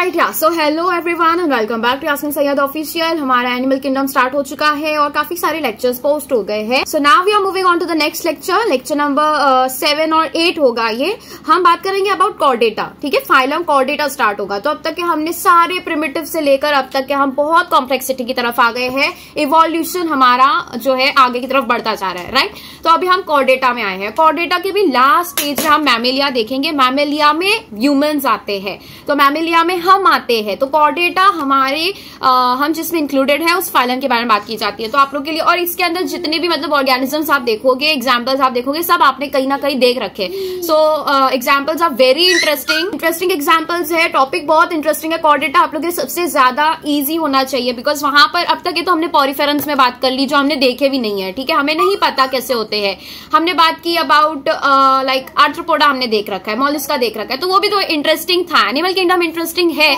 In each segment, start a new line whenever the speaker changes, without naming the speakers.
Right या so hello everyone and welcome back to Yasmeen Syed official. हमारा animal kingdom start हो चुका है और काफी सारे लेक्चर्स पोस्ट हो गए हैं। So now we are moving on to the next lecture. Lecture number 7 और 8 होगा ये। हम बात करेंगे अबाउट कॉर्डेटा। ठीक है, फाइलम कॉर्डेटा स्टार्ट होगा। तो अब तक के हमने सारे प्रिमिटिव से लेकर अब तक के हम बहुत कॉम्प्लेक्सिटी की तरफ आ गए हैं। इवोल्यूशन हमारा जो है आगे की तरफ बढ़ता जा रहा है, राइट। तो अभी हम कॉर्डेटा में आए हैं। कॉर्डेटा के भी लास्ट स्टेज में हम मैमेलिया देखेंगे। मैमेलिया में ह्यूमंस आते हैं, तो मैमेलिया में हम आते हैं। तो कॉर्डेटा हमारे हम जिसमें इंक्लूडेड है उस फाइलम के बारे में बात की जाती है। तो आप लोग के लिए, और इसके अंदर जितने भी मतलब ऑर्गेनिजम्स आप देखोगे, एग्जांपल्स आप देखोगे, सब आपने कहीं ना कहीं देख रखे। So examples are very interesting examples है। टॉपिक बहुत इंटरेस्टिंग है। कॉर्डेटा आप लोग के लिए सबसे ज्यादा इजी होना चाहिए, बिकॉज वहां पर अब तक ये तो हमने पॉरीफेरन्स में बात कर ली जो हमने देखे भी नहीं है। ठीक है, हमें नहीं पता कैसे होते हैं। हमने बात की अबाउट लाइक आर्थ्रोपोडा हमने देख रखा है, मॉलिस्का देख रखा है, तो वो भी तो इंटरेस्टिंग था। एनिमल किंगडम इंटरेस्टिंग है,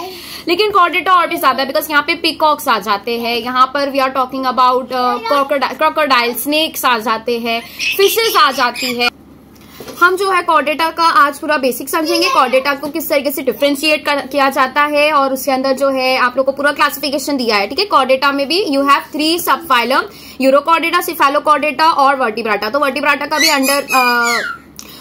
लेकिन कॉर्डेटा और भी ज्यादा, बिकॉज यहाँ पे पिकॉक्स आ जाते हैं। यहाँ पर we are talking about crocodile, snakes आ जाते हैं, फिशेस आ जाती है। हम जो है कॉर्डेटा का आज पूरा बेसिक समझेंगे। कॉर्डेटा को किस तरीके से डिफरेंशिएट किया जाता है और उसके अंदर जो है आप लोग को पूरा क्लासिफिकेशन दिया है। ठीक है, कॉर्डेटा में भी you have 3 sub phylum, urochordata, cephalochordata और वर्टिब्राटा। तो वर्टिब्राटा का भी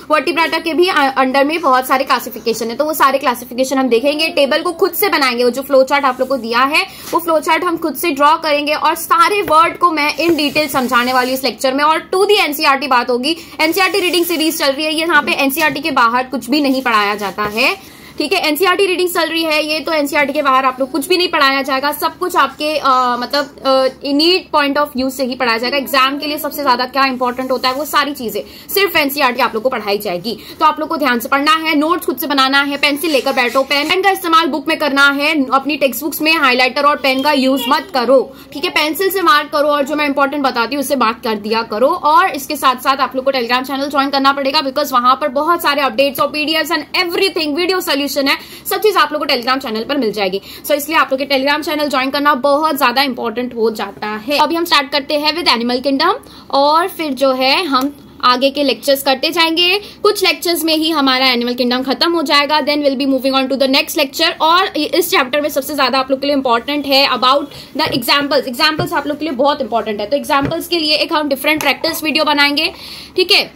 वर्टिब्राटा के भी अंडर में बहुत सारे क्लासिफिकेशन है। तो वो सारे क्लासिफिकेशन हम देखेंगे। टेबल को खुद से बनाएंगे। वो जो फ्लो चार्ट आप लोग को दिया है वो फ्लो चार्ट हम खुद से ड्रॉ करेंगे और सारे वर्ड को मैं इन डिटेल समझाने वाली हूँ इस लेक्चर में। और टू दी एनसीईआरटी बात होगी। एनसीईआरटी रीडिंग सीरीज चल रही है, यहाँ पे एनसीईआरटी के बाहर कुछ भी नहीं पढ़ाया जाता है। ठीक है, एनसीईआरटी रीडिंग चल रही है ये, तो एनसीईआरटी के बाहर आप लोग कुछ भी नहीं पढ़ाया जाएगा। सब कुछ आपके मतलब नीड पॉइंट ऑफ व्यू से ही पढ़ाया जाएगा। एग्जाम के लिए सबसे ज्यादा क्या इंपॉर्टेंट होता है वो सारी चीजें सिर्फ एनसीईआरटी आप लोग को पढ़ाई जाएगी। तो आप लोग को ध्यान से पढ़ना है, नोट्स खुद से बनाना है, पेंसिल लेकर बैठो। पेन का इस्तेमाल बुक में करना है। अपनी टेक्स्ट बुक्स में हाईलाइटर और पेन का यूज मत करो। ठीक है, पेंसिल से मार्क करो और जो मैं इंपॉर्टेंट बताती हूँ उससे मार्क कर दिया करो। और इसके साथ साथ आप लोग को टेलीग्राम चैनल ज्वाइन करना पड़ेगा, बिकॉज वहां पर बहुत सारे अपडेट्स और PDF and everything, video solution है, सब चीज आप लोग को टेलीग्राम चैनल पर मिल जाएगी। सो इसलिए आप लोग के टेलीग्राम चैनल ज्वाइन करना बहुत ज्यादा इंपॉर्टेंट हो जाता है। अभी हम स्टार्ट करते हैं विद एनिमल किंगडम और फिर जो है हम आगे के लेक्चर्स करते जाएंगे। कुछ लेक्चर्स में ही हमारा एनिमल किंगडम खत्म हो जाएगा। Then will be moving on to the next lecture. और इस चैप्टर में सबसे ज्यादा आप लोग के लिए इंपॉर्टेंट है अबाउट द एग्जाम्पल्स। एग्जाम्पल्स आप लोग के लिए बहुत इंपॉर्टेंट है। तो एग्जाम्पल्स के लिए एक हम डिफरेंट प्रैक्टिस वीडियो बनाएंगे। ठीक है,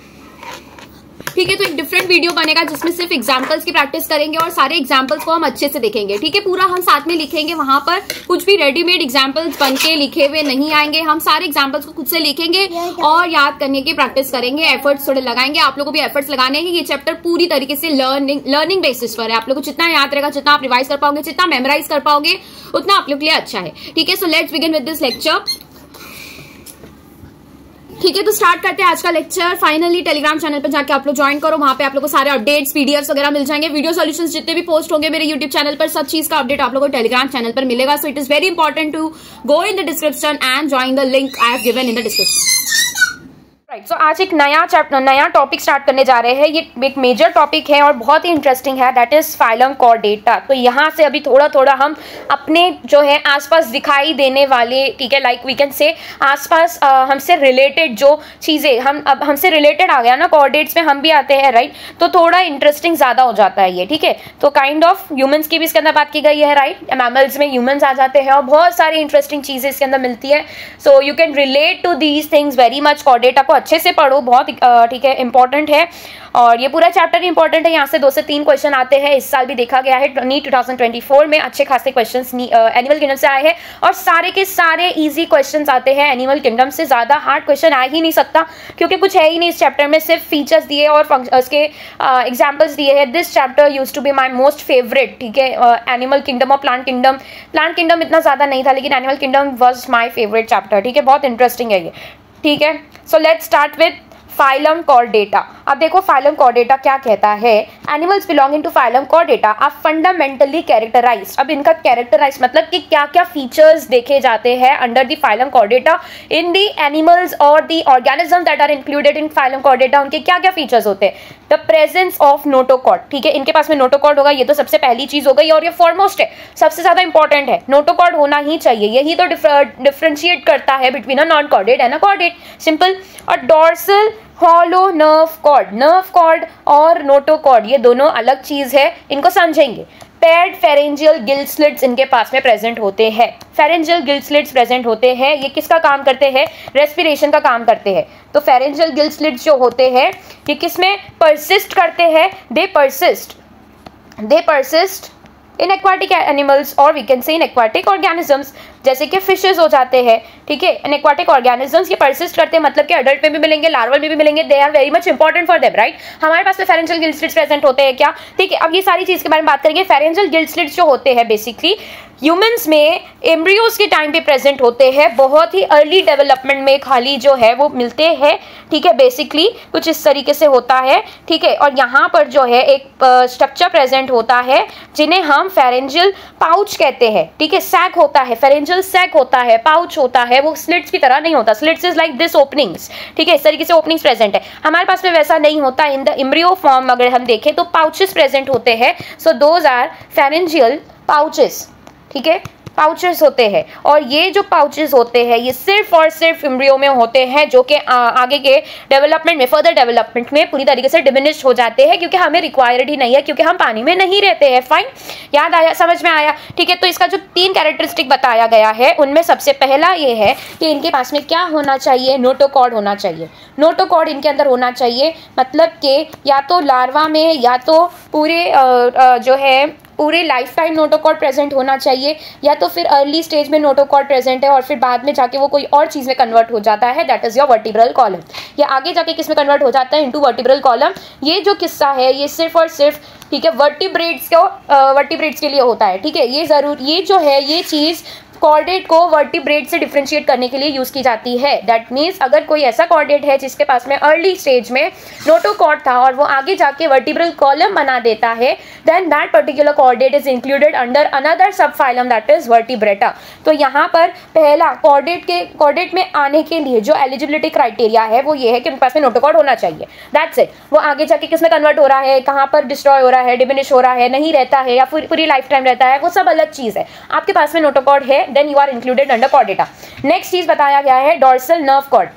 तो एक डिफरेंट वीडियो बनेगा जिसमें सिर्फ एग्जांपल्स की प्रैक्टिस करेंगे और सारे एग्जांपल्स को हम अच्छे से देखेंगे। ठीक है, पूरा हम साथ में लिखेंगे। वहां पर कुछ भी रेडीमेड एग्जांपल्स बन के लिखे हुए नहीं आएंगे। हम सारे एग्जांपल्स को खुद से लिखेंगे और याद करने की प्रैक्टिस करेंगे। एफर्ट्स थोड़े लगाएंगे। आप लोगों को भी एफर्ट्स लगाने हैं। ये चैप्टर पूरी तरीके से लर्निंग बेसिस पर है। आप लोग को जितना याद रहेगा, जितना आप रिवाइज कर पाओगे, जितना मेमोराइज कर पाओगे, उतना आप लोग के लिए अच्छा है। ठीक है, so let's begin with this lecture. ठीक है, तो स्टार्ट करते हैं आज का लेक्चर। फाइनली टेलीग्राम चैनल पर जाके आप लोग ज्वाइन करो। वहां पे आप लोग को सारे अपडेट्स, पीडीएफ्स वगैरह मिल जाएंगे। वीडियो सॉल्यूशंस जितने भी पोस्ट होंगे मेरे यूट्यूब चैनल पर, सब चीज का अपडेट आप लोग को टेलीग्राम चैनल पर मिलेगा। So it is very important to go in the description and join the link I have given in the description. Right, so आज एक नया टॉपिक स्टार्ट करने जा रहे हैं। ये एक मेजर टॉपिक है और बहुत ही इंटरेस्टिंग है, दैट इज फाइलम कॉर्डेटा। तो यहाँ से अभी थोड़ा थोड़ा हम अपने जो है आसपास दिखाई देने वाले, ठीक है, लाइक वी कैन से आसपास हमसे रिलेटेड जो चीज़ें अब हमसे रिलेटेड आ गया ना, कॉर्डेट्स में हम भी आते हैं, राइट। तो थोड़ा इंटरेस्टिंग ज़्यादा हो जाता है ये। ठीक है, तो काइंड ऑफ ह्यूमंस की भी इसके अंदर बात की गई है, राइट। मैमल्स में ह्यूमंस आ जाते हैं और बहुत सारी इंटरेस्टिंग चीज़ें इसके अंदर मिलती है। So you can relate to these things very much. Chordata को अच्छे से पढ़ो, बहुत ठीक है, इंपॉर्टेंट है। और ये पूरा चैप्टर इंपॉर्टेंट है। यहाँ से 2 से 3 क्वेश्चन आते हैं। इस साल भी देखा गया है, नीट 2024 में अच्छे खासे क्वेश्चंस एनिमल किंगडम से आए हैं और सारे के सारे इजी क्वेश्चंस आते हैं एनिमल किंगडम से। ज्यादा हार्ड क्वेश्चन आ ही नहीं सकता, क्योंकि कुछ है ही नहीं इस चैप्टर में। सिर्फ फीचर्स दिए और उसके एग्जाम्पल्स दिए हैं। This chapter use to be my most favourite. ठीक है, एनिमल किंगडम और प्लांट किंगडम इतना ज्यादा नहीं था, लेकिन animal kingdom was my favourite chapter. ठीक है, बहुत इंटरेस्टिंग है ये। ठीक है, so let's start with phylum Chordata. अब देखो फाइलम कॉर्डेटा क्या कहता है। Animals belonging to phylum Chordata are fundamentally characterised. अब इनका कैरेक्टराइज मतलब कि क्या क्या फीचर्स देखे जाते हैं under the phylum chordata in the animals और the organism that are included in phylum chordata. उनके क्या क्या फीचर्स होते हैं। The presence of notochord. ठीक है, इनके पास में नोटोकॉर्ड होगा, ये तो सबसे पहली चीज हो गई और ये फॉरमोस्ट है, सबसे ज्यादा इंपॉर्टेंट है। नोटोकॉर्ड होना ही चाहिए, यही तो डिफरेंशिएट करता है between a non chordate and a chordate, simple. और डॉर्सल हॉलो नर्व कॉर्ड और नोटोकॉर्ड ये दोनों अलग चीज है, इनको समझेंगे। पेयर्ड फेरेंजियल गिल स्लिट्स इनके पास में प्रेजेंट होते हैं। फेरेंजियल गिल स्लिट्स प्रेजेंट होते हैं, ये किसका काम करते हैं? रेस्पिरेशन का काम करते हैं। तो फेरेंजियल गिल स्लिट्स जो होते हैं ये किसमें परसिस्ट करते हैं? They persist in aquatic animals और we can say in aquatic organisms, जैसे कि फिशेस हो जाते हैं, ठीक है। इन एक्वाटिक ऑर्गेनिजम्स ये परसिस्ट करते हैं, मतलब कि अडल्ट में भी मिलेंगे, लार्वल में भी मिलेंगे, they are very much important for them, right. हमारे पास में फेरेंजियल गिल स्लिट्स प्रेजेंट होते हैं क्या, ठीक है। अब ये सारी चीज के बारे में बात करेंगे। फेरेंजियल गिल स्लिट्स जो होते हैं बेसिकली ह्यूमंस में एम्ब्रियोज के टाइम पे प्रेजेंट होते हैं, बहुत ही अर्ली डेवलपमेंट में खाली जो है वो मिलते हैं, ठीक है। बेसिकली कुछ इस तरीके से होता है, ठीक है। और यहाँ पर जो है एक स्ट्रक्चर प्रेजेंट होता है जिन्हें हम फेरेंजियल पाउच कहते हैं, ठीक है। सैक होता है, फेरेंजियल सैक होता है, पाउच होता है, वो स्लिट्स की तरह नहीं होता। Slits is like this openings, ठीक है, इस तरीके से ओपनिंग्स प्रेजेंट है। हमारे पास में वैसा नहीं होता। इन द एम्ब्रियो फॉर्म अगर हम देखें तो पाउचेस प्रेजेंट होते हैं। So those are pharyngeal pouches, ठीक है, पाउचेस होते हैं। और ये जो पाउचेस होते हैं ये सिर्फ और सिर्फ एम्ब्रियो में होते हैं, जो कि आगे के डेवलपमेंट में, फर्दर डेवलपमेंट में पूरी तरीके से डिमिनिश हो जाते हैं, क्योंकि हमें रिक्वायर्ड ही नहीं है, क्योंकि हम पानी में नहीं रहते हैं। फाइन, याद आया, समझ में आया, ठीक है। तो इसका जो 3 कैरेक्टरिस्टिक बताया गया है उनमें सबसे पहला ये है कि इनके पास में क्या होना चाहिए? नोटोकॉर्ड होना चाहिए। नोटोकॉर्ड इनके अंदर होना चाहिए, मतलब कि या तो लार्वा में या तो पूरे जो है पूरे लाइफ टाइम नोटोकॉर्ड प्रेजेंट होना चाहिए, या तो फिर अर्ली स्टेज में नोटोकॉर्ड प्रेजेंट है और फिर बाद में जाके वो कोई और चीज़ में कन्वर्ट हो जाता है, that is your vertebral column. ये आगे जाके किस में कन्वर्ट हो जाता है? Into vertebral column. ये जो किस्सा है ये सिर्फ और सिर्फ, ठीक है, वर्टिब्रेट्स के लिए होता है, ठीक है। ये जो है ये चीज़ कॉर्डेट को वर्टिब्रेट से डिफरेंशिएट करने के लिए यूज की जाती है। दैट मीन्स अगर कोई ऐसा कॉर्डेट है जिसके पास में अर्ली स्टेज में नोटोकॉर्ड था और वो आगे जाके वर्टिब्रल कॉलम बना देता है, then that particular chordate is included under another sub phylum that is Vertebrata. तो यहाँ पर पहला कॉर्डेट में आने के लिए जो एलिजिबिलिटी क्राइटेरिया है वो ये है कि उनके पास में नोटोकॉर्ड होना चाहिए। That's it. वो आगे जाके किस में कन्वर्ट हो रहा है, कहाँ पर डिस्ट्रॉय हो रहा है, डिमिनिश हो रहा है, नहीं रहता है या फिर पूरी लाइफ टाइम रहता है, वो सब अलग चीज़ है। आपके पास में नोटोकॉर्ड है, then you are included under chordata। Next चीज बताया गया है dorsal nerve cord.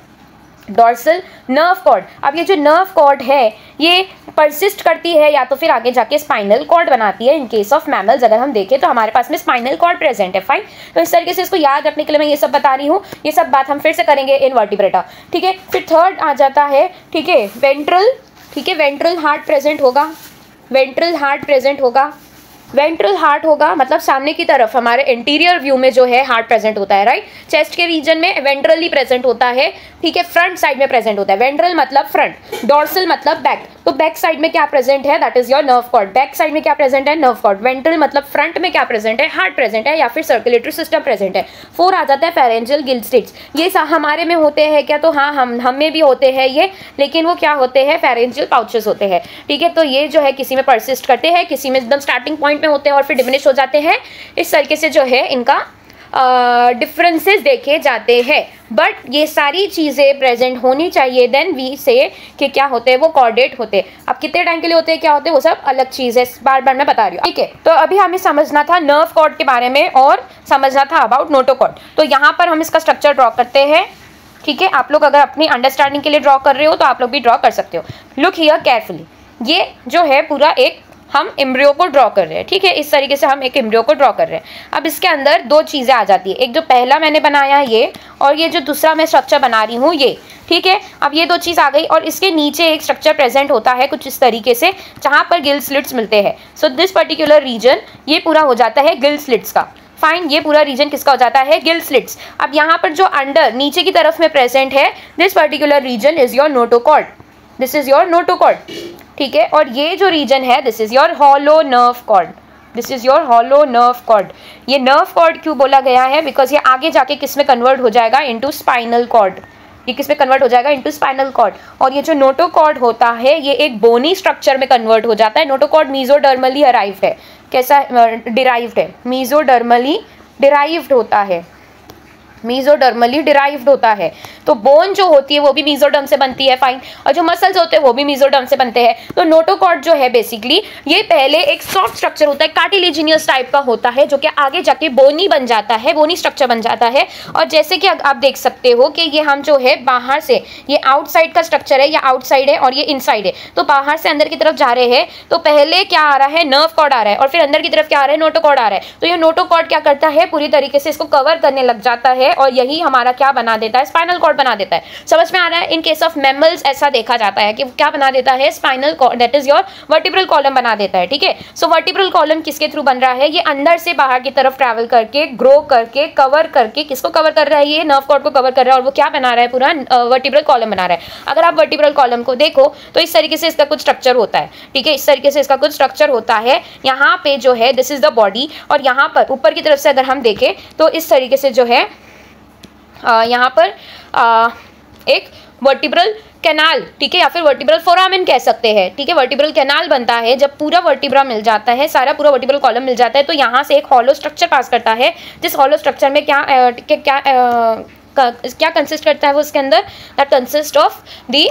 Dorsal nerve cord, अब ये जो नर्व कॉर्ड है ये परसिस्ट करती है या तो फिर आगे जाके स्पाइनल कॉर्ड बनाती है। इन केस ऑफ मैमल्स अगर हम देखें तो हमारे पास में स्पाइनल कॉर्ड प्रेजेंट है। फाइन, तो इस तरीके से इसको याद रखने के लिए मैं ये सब बता रही हूँ। ये सब बात हम फिर से करेंगे इन वर्टिब्रेटा, ठीक है। फिर थर्ड आ जाता है, ठीक है, वेंट्रल, ठीक है, वेंट्रल हार्ट प्रेजेंट होगा। वेंट्रल हार्ट प्रेजेंट होगा, वेंट्रल हार्ट होगा, मतलब सामने की तरफ हमारे इंटीरियर व्यू में जो है हार्ट प्रेजेंट होता है, राइट। चेस्ट के रीजन में वेंट्रली प्रेजेंट होता है, ठीक है, फ्रंट साइड में प्रेजेंट होता है। वेंट्रल मतलब फ्रंट, डॉर्सल मतलब बैक। तो बैक साइड में क्या प्रेजेंट है? That is your nerve cord. Back side में क्या प्रेजेंट है? Nerve cord. वेंट्रल मतलब फ्रंट में क्या प्रेजेंट है? हार्ट प्रेजेंट है या फिर सर्कुलेटरी सिस्टम प्रेजेंट है। 4 आ जाता है फेरेंजियल गिल स्लिट्स। ये हमारे में होते हैं क्या? तो हाँ, हम में भी होते हैं ये, लेकिन वो क्या होते हैं? फेरेंजियल पाउचेस होते हैं, ठीक है। तो ये जो है किसी में परसिस्ट करते हैं, किसी में एकदम स्टार्टिंग पॉइंट में होते हैं और फिर डिमिनिश हो जाते हैं। इस तरीके से जो है इनका डिफरेंसेस देखे जाते हैं। बट ये सारी चीज़ें प्रेजेंट होनी चाहिए, देन वी से कि क्या होते हैं? वो कॉर्डेट होते हैं। अब कितने टाइम के लिए होते हैं, क्या होते हैं, वो सब अलग चीज़ है, बार बार मैं बता रही हूँ, ठीक है। तो अभी हमें समझना था नर्व कॉर्ड के बारे में और समझना था अबाउट नोटोकॉर्ड। तो यहाँ पर हम इसका स्ट्रक्चर ड्रॉ करते हैं, ठीक है। आप लोग अगर अपनी अंडरस्टैंडिंग के लिए ड्रॉ कर रहे हो तो आप लोग भी ड्रॉ कर सकते हो। लुक हियर केयरफुली, ये जो है पूरा एक हम एम्ब्रियो को ड्रॉ कर रहे हैं, ठीक है। इस तरीके से हम एक एम्ब्रियो को ड्रॉ कर रहे हैं। अब इसके अंदर 2 चीज़ें आ जाती है, एक जो पहला मैंने बनाया ये, और ये जो दूसरा मैं स्ट्रक्चर बना रही हूँ ये, ठीक है। अब ये 2 चीज़ आ गई और इसके नीचे एक स्ट्रक्चर प्रेजेंट होता है कुछ इस तरीके से, जहाँ पर गिल स्लिट्स मिलते हैं। सो दिस पर्टिकुलर रीजन ये पूरा हो जाता है गिल स्लिट्स का। फाइन, ये पूरा रीजन किसका हो जाता है? Gill slits. अब यहाँ पर जो अंडर नीचे की तरफ में प्रेजेंट है, this particular region is your notochord. This is your notochord, ठीक है। और ये जो रीजन है this is your hollow nerve cord. This is your hollow nerve cord. ये नर्व कॉर्ड क्यों बोला गया है? बिकॉज ये आगे जाके किस में कन्वर्ट हो जाएगा? Into spinal cord. ये किस में कन्वर्ट हो जाएगा? Into spinal cord. और ये जो नोटोकॉर्ड होता है ये एक बोनी स्ट्रक्चर में कन्वर्ट हो जाता है। नोटोकॉर्ड मीजोडर्मली अराइव्ड है, कैसा डिराइव्ड है? मीजोडर्मली डिराइव्ड होता है, मीजोडर्मली डिराइव्ड होता है। तो बोन जो होती है वो भी मीजोडर्म से बनती है, फाइन, और जो मसल्स होते हैं वो भी मीजोडर्म से बनते हैं। तो नोटोकॉर्ड जो है बेसिकली ये पहले एक सॉफ्ट स्ट्रक्चर होता है, कार्टिलेजिनियस टाइप का होता है, जो कि आगे जाके बोनी बन जाता है, बोनी स्ट्रक्चर बन जाता है। और जैसे कि आप देख सकते हो कि ये हम जो है बाहर से, ये आउटसाइड का स्ट्रक्चर है, या आउटसाइड है और ये इनसाइड है। तो बाहर से अंदर की तरफ जा रहे हैं तो पहले क्या आ रहा है, नर्व कॉर्ड आ रहा है, और फिर अंदर की तरफ क्या आ रहा है, नोटोकॉर्ड आ रहा है। तो ये नोटोकॉर्ड क्या करता है, पूरी तरीके से इसको कवर करने लग जाता है और यही हमारा क्या बना देता है, स्पाइनल कॉर्ड बना देता है। समझ में आ रहा है? इन केस ऑफ मैमल्स ऐसा देखा जाता है कि क्या बना देता है, spinal cord, that is your vertebral column बना देता है। ठीक है, सो वर्टिब्रल कॉलम किसके थ्रू बन रहा है, ये अंदर से बाहर की तरफ ट्रैवल करके, ग्रो करके, कवर करके, किसको कवर कर रहा है, ये नर्व कॉर्ड को कवर कर रहा है, और वो क्या बना रहा है, पूरा वर्टिब्रल कॉलम बना रहा है। अगर आप वर्टिब्रल कॉलम को देखो तो इस तरीके से इसका कुछ स्ट्रक्चर होता है। ठीक है, इस तरीके से इसका कुछ स्ट्रक्चर होता है। यहाँ पे जो है दिस इज द बॉडी, और यहाँ पर ऊपर की तरफ से अगर हम देखें तो इस तरीके से जो है यहाँ पर एक वर्टिब्रल कैनाल, ठीक है, या फिर वर्टिब्रल फोरामेन कह सकते हैं। ठीक है, वर्टिब्रल कैनाल बनता है जब पूरा वर्टिब्रा मिल जाता है, सारा पूरा वर्टिब्रल कॉलम मिल जाता है, तो यहाँ से एक हॉलो स्ट्रक्चर पास करता है, जिस हॉलो स्ट्रक्चर में क्या कंसिस्ट करता है वो उसके अंदर, that consist of the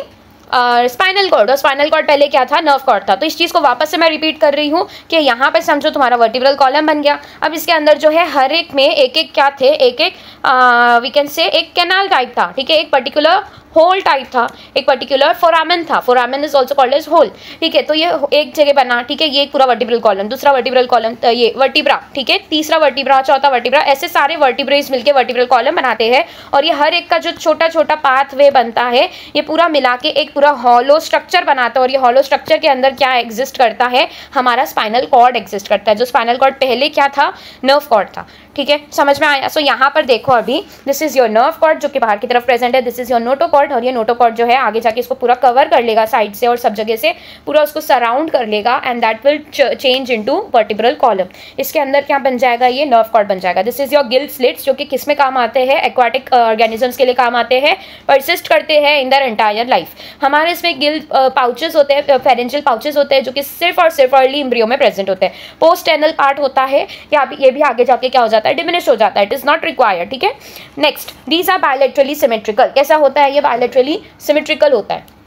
spinal cord. और स्पाइनल कॉर्ड पहले क्या था, नर्व कॉर्ड था। तो इस चीज़ को वापस से मैं रिपीट कर रही हूँ कि यहाँ पे समझो तुम्हारा वर्टिब्रल कॉलम बन गया। अब इसके अंदर जो है हर एक में एक एक क्या थे, एक एक वी कैन से एक कैनाल टाइप था। ठीक है, एक पर्टिकुलर होल टाइप था, एक पर्टिकुलर फोरामेन था, foramen is also called as hole. ठीक है, तो ये एक जगह बना। ठीक है, ये एक पूरा वर्टिब्रल कॉलम, दूसरा वर्टिब्रल कॉलम, ये वर्टिब्रा, ठीक है, तीसरा वर्टिब्रा, चौथा वर्टिब्रा, ऐसे सारे वर्टिब्रेज मिलके वर्टिब्रल कॉलम बनाते हैं। और ये हर एक का जो छोटा छोटा पाथवे बनता है, ये पूरा मिला के एक पूरा हॉलो स्ट्रक्चर बनाता है। और ये हॉलो स्ट्रक्चर के अंदर क्या एग्जिस्ट करता है, हमारा स्पाइनल कॉर्ड एग्जिस्ट करता है, जो स्पाइनल कॉर्ड पहले क्या था, नर्व कॉर्ड था। ठीक है, समझ में आया? सो यहाँ पर देखो अभी this is your nerve cord जो कि बाहर की तरफ प्रेजेंट है, दिस इज योर नोटोकॉर्ड, और ये नोटोकॉर्ड जो है आगे जाके इसको पूरा कवर कर लेगा साइड से और सब जगह से, पूरा उसको सराउंड कर लेगा, and that will change into vertebral column. इसके अंदर क्या बन जाएगा, ये नर्व कॉर्ड बन जाएगा। This is your gill slits, जो कि किस में काम आते हैं, एक्वाटिक ऑर्गेनिजम्स के लिए काम आते हैं, परसिस्ट करते हैं इन देयर एंटायर लाइफ। हमारे इसमें गिल पाउचेस होते हैं, फेरेंजियल पाउचेस होते हैं, जो कि सिर्फ और सिर्फ अर्ली एम्ब्रियो में प्रेजेंट होते हैं। पोस्ट एनल पार्ट होता है, ये भी आगे जाके क्या हो जाता है, डिमिनिश हो जाता है, इट इज नॉट रिक्वायर्ड। ठीक है, next, these are bilaterally symmetrical. कैसा होता है, ये बायलैटरली सिमेट्रिकल होता है।